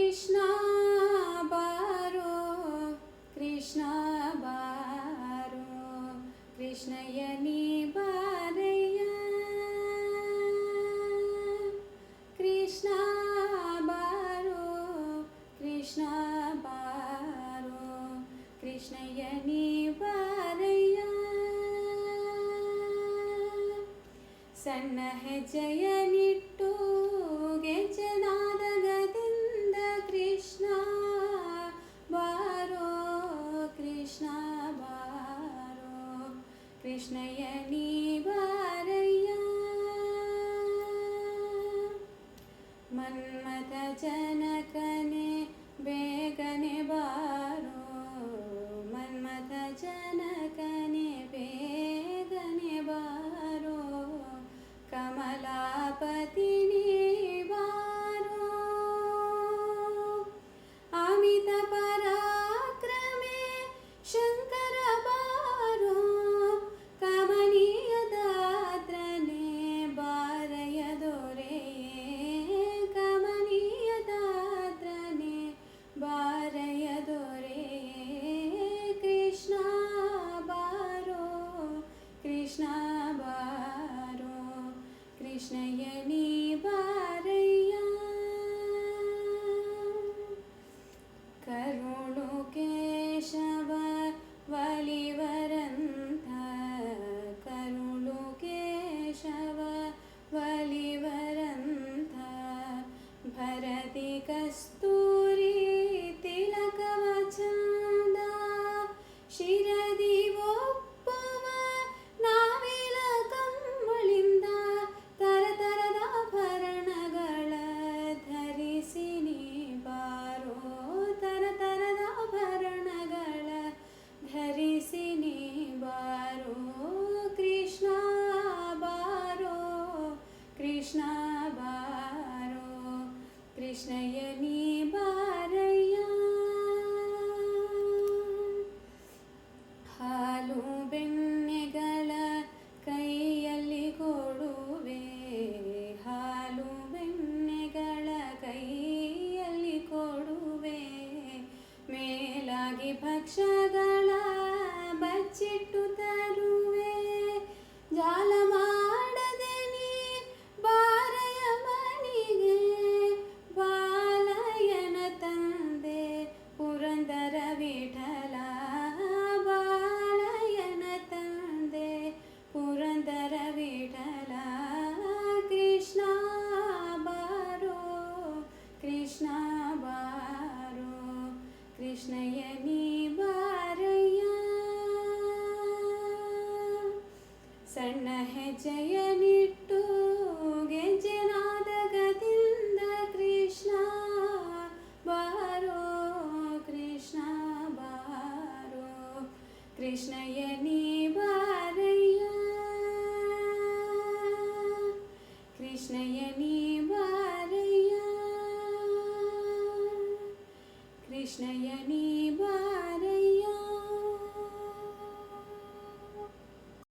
ಕೃಷ್ಣ ಬಾರೋ ಕೃಷ್ಣ ಬಾರೋ ಕೃಷ್ಣಯ್ಯ ನೀ ಬಾರಯ್ಯ ಕೃಷ್ಣ ಬಾರೋ ಕೃಷ್ಣ ಬಾರೋ ಕೃಷ್ಣಯ್ಯ ನೀ ಬಾರಯ್ಯ ಸಣ್ಣ ಹೆಜ್ಜೆಯನಿಟ್ಟು ಗೆಜ್ಜೆನಾದಗದಿಂದ ಕೃಷ್ಣ ಬಾರೋ ಕೃಷ್ಣ ಬಾರೋ ಕೃಷ್ಣಯ್ಯ ನೀ ಬಾರಯ್ಯ ಮನ್ಮಥ ಜನಕನೇ ಬೇಗನೆ ಬಾರೋ ಮನ್ಮಥ ಜನಕನೇ ಬೇಗನೆ ಬಾರೋ ಕಮಲಾಪತಿ ನೀ ಬಾರೋ ಅಮಿತ ಪರಾಕ್ರಮೆ ಶಂಕರ ಬಾರೋ ಕಮನೀಯದಾತ್ರನೇ ಬಾರಯ್ಯ ದೊರೆಯೇ ಕಮನೀಯದಾತ್ರನೇ ಬಾರಯ್ಯ ದೊರೆಯೇ ಕೃಷ್ಣ ಬಾರೋ ಕೃಷ್ಣ ಬಾರೋ ಕೃಷ್ಣಯ್ಯ ನೀ ಬಾರಯ್ಯ ಕರುಣು ಕೇಶವ ವಲಿವರಂಥ ಕರುಣು ಕೇಶವ ವಲಿವರಂಥ ಭರತಿ ಕಸ್ತೂರಿ ತಿಲಕವ ಚಂದ ಶಿರದಿ ಒಪ್ಪುವ ನಾವಿಲ ಕಂಬಳಿಂದ ತರತರದ ಆಭರಣಗಳ ಧರಿಸಿ ನೀ ಬಾರೋ ತರತರದ ಆಭರಣಗಳ ಧರಿಸಿ ನೀ ಬಾರೋ ಕೃಷ್ಣ ಬಾರೋ ಕೃಷ್ಣ ಬಾರೋ ಕೃಷ್ಣಯ್ಯ ನೀ ಬಾರಯ್ಯ ಹಾಲು ಬೆಣ್ಣೆಗಳ ಕೈಯಲ್ಲಿ ಕೊಡುವೆ ಹಾಲು ಬೆಣ್ಣೆಗಳ ಕೈಯಲ್ಲಿ ಕೊಡುವೆ ಮೇಲಾಗಿ ಭಕ್ಷ್ಯಗಳ ಬಚ್ಚಿಟ್ಟು ತರುವೆ ಜಾಲ ಮಾಡದೆ ನೀ ಬಾರಯ್ಯ ಮನಿಗೆ ಬಾಲಯ್ಯನ ತಂದೆ ಪುರಂದರ ವಿಠಲ ಬಾಲಯ್ಯನ ತಂದೆ ಪುರಂದರ ವಿಠಲ ಕೃಷ್ಣ ಬಾರೋ ಕೃಷ್ಣ ಬಾರೋ ಕೃಷ್ಣಯ್ಯ ನೀ ಬಾರಯ್ಯ ಸಣ್ಣ ಹೆಜ್ಜೆಯನಿಟ್ಟು ಗೆಜ್ಜೆನಾದಗದಿಂದ ಕೃಷ್ಣ ಬಾರೋ ಕೃಷ್ಣ ಬಾರೋ ಕೃಷ್ಣಯ್ಯ ನೀ